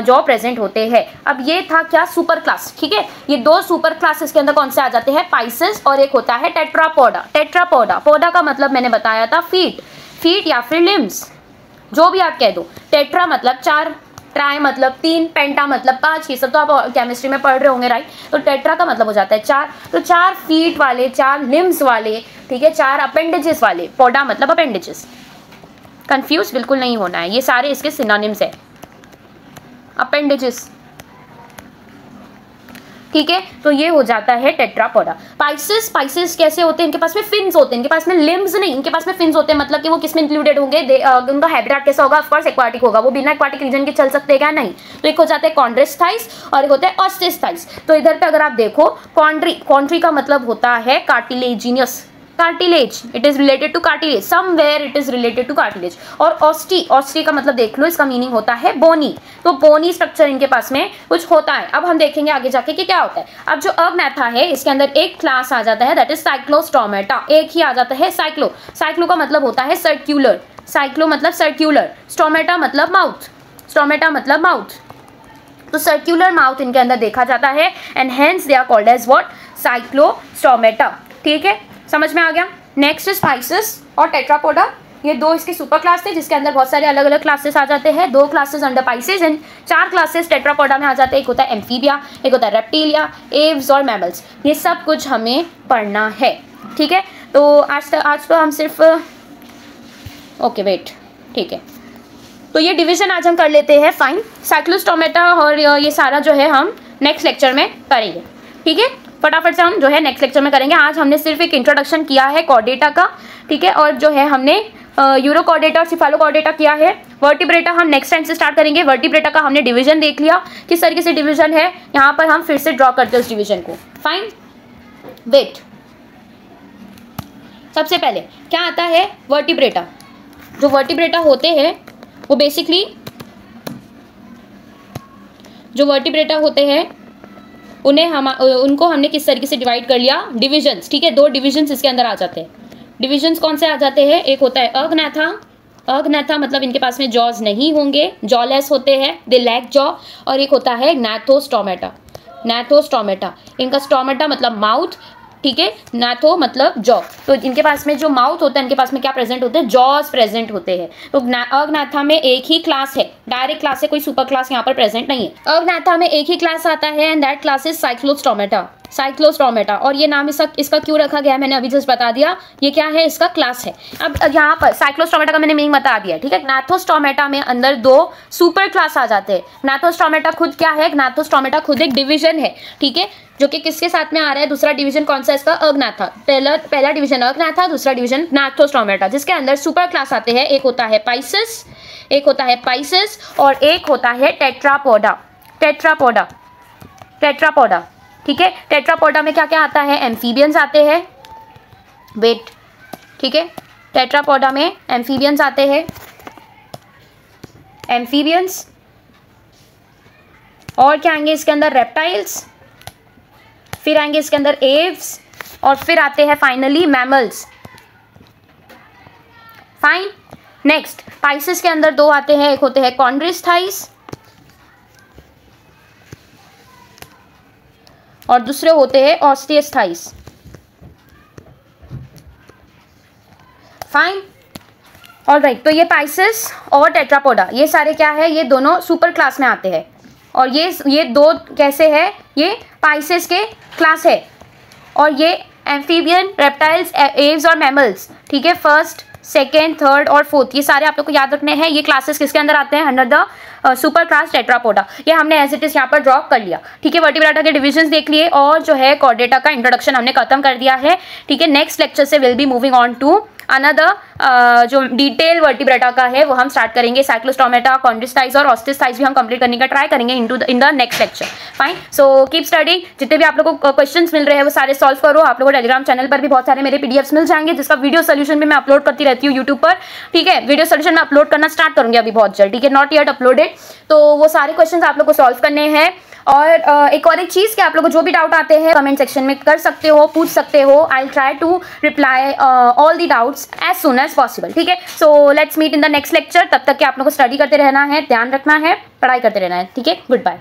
जॉ प्रेजेंट होते हैं। अब ये था क्या, सुपर क्लास, ठीक है। ये दो सुपर क्लासेस के अंदर कौन से आ जाते हैं, पाइसेस, और एक होता है टेट्रापोडा। टेट्रापोडा, पोडा का मतलब मैंने बताया था फीट, फीट या फिर लिम्स, जो भी आप कह दो। टेट्रा मतलब 4, ट्राई मतलब 3, पेंटा मतलब 5, ये सब तो आप केमिस्ट्री में पढ़ रहे होंगे, राइट। तो टेट्रा का मतलब हो जाता है 4, तो 4 फीट वाले, 4 लिम्स वाले, ठीक है, 4 अपेंडेजेस वाले। पोडा मतलब अपेंडेजेस, कंफ्यूज बिल्कुल नहीं होना है, ये सारे इसके सिनोनिम्स है, अपेंडेजेस, ठीक है। तो ये हो जाता है टेट्रापोडा। पाइसेस, पाइसेस कैसे होते हैं, इनके पास में फिन्स होते हैं, इनके पास में लिम्स नहीं, इनके पास में फिन्स होते हैं। मतलब कि वो किसमें इंक्लूडेड होंगे, उनका हैबिटेट कैसा होगा, ऑफ कोर्स एक्वाटिक होगा। वो बिना एक्वाटिक रीजन के चल सकते हैं क्या, नहीं। तो एक हो जाता है कॉन्ड्रिस्थाइस और एक होता है ऑस्टिस्थाइस। तो इधर पे अगर आप देखो, कॉन्ट्री का मतलब होता है cartilaginous, cartilage, it is related two cartilage, somewhere it is related two cartilage. और ऑस्टी, ऑस्टी का मतलब देख लो, इसका मीनिंग होता है बोनी। तो बोनी स्ट्रक्चर इनके पास में कुछ होता है। अब हम देखेंगे आगे जाके कि क्या होता है। अब जो अग्नाथा है इसके अंदर एक क्लास आ जाता है, दैट इज साइक्लोस्टोमेटा, एक ही आ जाता है साइक्लो। साइक्लो का मतलब होता है सर्क्यूलर, साइक्लो मतलब सर्क्यूलर, स्टोमेटा मतलब माउथ, स्टोमेटा मतलब माउथ। तो सर्क्यूलर माउथ इनके अंदर देखा जाता है, and hence they are called as what, Cyclostomata, ठीक है, समझ में आ गया। नेक्स्ट इज पाइसेस और टेट्रापोडा, ये दो इसके सुपर क्लास थे जिसके अंदर बहुत सारे अलग अलग क्लासेस आ जाते हैं। 2 classes under Pisces and 4 classes Tetrapoda में आ जाते हैं। एक होता है एम्फीबिया, एक होता है रेप्टिलिया, एव्स और मैमल्स। ये सब कुछ हमें पढ़ना है, ठीक है। तो आज तो हम सिर्फ ओके वेट, ठीक है, तो ये डिवीजन आज हम कर लेते हैं, फाइन। साइक्लोस्टोमेटा और ये सारा जो है हम नेक्स्ट लेक्चर में करेंगे, ठीक है। फटाफट से हम जो है नेक्स्ट लेक्चर में करेंगे। आज हमने सिर्फ एक इंट्रोडक्शन किया है कॉर्डेटा का, ठीक है, और जो है हमने यूरोकॉर्डेटा और सिफालोकॉर्डेटा किया है। वर्टिब्रेटा हम नेक्स्ट टाइम से स्टार्ट करेंगे। वर्टिब्रेटा का हमने डिवीजन देख लिया, किस तरीके से डिवीजन है, यहाँ पर हम फिर से ड्रॉ करते हैं उस डिवीजन को, फाइन। वेट, सबसे पहले क्या आता है, वर्टिब्रेटा। जो वर्टिब्रेटा होते हैं वो बेसिकली, जो वर्टिब्रेटा होते हैं उनको हमने किस तरीके से डिवाइड कर लिया, डिविजन्स, ठीक है। 2 डिविजन्स इसके अंदर आ जाते हैं। डिविजन्स कौन से आ जाते हैं, एक होता है अग्नाथा, अग्नाथा मतलब इनके पास में जॉज नहीं होंगे, जॉलेस होते हैं, दे लैक जॉ। और एक होता है gnathostomaटा, gnathostomaटा, इनका स्टोमेटा मतलब माउथ, ठीक है, नाथो मतलब जॉ। तो इनके पास में जो माउथ होता है इनके पास में क्या प्रेजेंट होते हैं, जॉज प्रेजेंट होते हैं। तो अग्नाथा में एक ही क्लास है, डायरेक्ट क्लास है, कोई सुपर क्लास यहाँ पर प्रेजेंट नहीं है। अग्नाथा में एक ही क्लास आता है and that class is Cyclostomata, Cyclostomata. और ये नाम इसका क्यों रखा गया है मैंने अभी जस्ट बता दिया, ये क्या है, इसका क्लास है। अब यहाँ पर साइक्लोस्टोमेटा का मैंने मीनिंग बता दिया, ठीक है। gnathostomaटा में अंदर 2 सुपर क्लास आ जाते हैं। gnathostomaटा खुद क्या है, gnathostomaटा खुद एक डिवीजन है, ठीक है, जो कि किसके साथ में आ रहा है, दूसरा डिवीजन कौन सा है इसका, अग्नाथा। पहला डिवीजन अग्नाथा, दूसरा डिवीजन gnathostomaटा, जिसके अंदर सुपर क्लास आते हैं। एक होता है पाइसेस, एक होता है पाइसेस और एक होता है टेट्रापोडा, टेट्रापोडा, टेट्रापोडा, ठीक है। टेट्रापोडा में क्या क्या आता है, एम्फीबियंस आते हैं, वेट, ठीक है, टेट्रापोडा में एम्फीबियंस आते हैं, एम्फीबियंस, और क्या आएंगे इसके अंदर, रेप्टाइल्स, फिर आएंगे इसके अंदर एव्स, और फिर आते हैं finally mammals, fine. Next Pisces के अंदर 2 आते हैं, एक होते हैं कॉन्ड्रिस्थाइस और दूसरे होते हैं ऑस्टिस्थाइस, फाइन, ऑलराइट। तो ये पाइसेस और टेट्रापोडा ये सारे क्या है, ये दोनों सुपर क्लास में आते हैं। और ये 2 कैसे है, ये पाइसेस के क्लास है, और ये एम्फीबियन, रेप्टाइल्स, एव्स और मैमल्स, ठीक है। फर्स्ट, सेकेंड, थर्ड और फोर्थ ये सारे आप लोग को याद रखने हैं। ये क्लासेस किसके अंदर आते हैं, under the super class Tetrapoda. ये हमने एज इट इज यहाँ पर ड्रॉ कर लिया, ठीक है। वर्टिब्रेटा के डिविजन्स देख लिए और जो है कॉर्डेटा का इंट्रोडक्शन हमने खत्म कर दिया है, ठीक है। नेक्स्ट लेक्चर से will be moving on to another जो डिटेल वर्टिब्रेटा का है वो हम स्टार्ट करेंगे। साइक्लोस्टोमेटा, कॉन्ड्रिस्टाइज और ऑस्टिस्टाइज भी हम कंप्लीट करने का ट्राई करेंगे इन the next lecture. Fine, so keep studying. जितने भी आप लोगों को क्वेश्चंस मिल रहे हैं वो सारे सॉल्व करो। आप लोगों को टेलीग्राम चैनल पर भी बहुत सारे मेरे पीडीएफ्स मिल जाएंगे, जिसका वीडियो सोल्यूशन भी मैं अपलोड करती रहती हूँ यूट्यूब पर। ठीक है, वीडियो सोल्यूशन मैं अपलोड करना स्टार्ट करूंगी अभी बहुत जल्द। ठीक है, नॉट येट अपलोडेड। तो वो सारे क्वेश्चंस आप लोग को सॉल्व करने हैं। और एक चीज कि आप लोगों को जो भी डाउट आते हैं कमेंट सेक्शन में कर सकते हो, पूछ सकते हो। I will try to reply all the doubts as soon as possible. ठीक है, so let's meet in the next lecture. तब तक के आप लोगों को स्टडी करते रहना है, ध्यान रखना है, पढ़ाई करते रहना है। ठीक है, गुड बाय।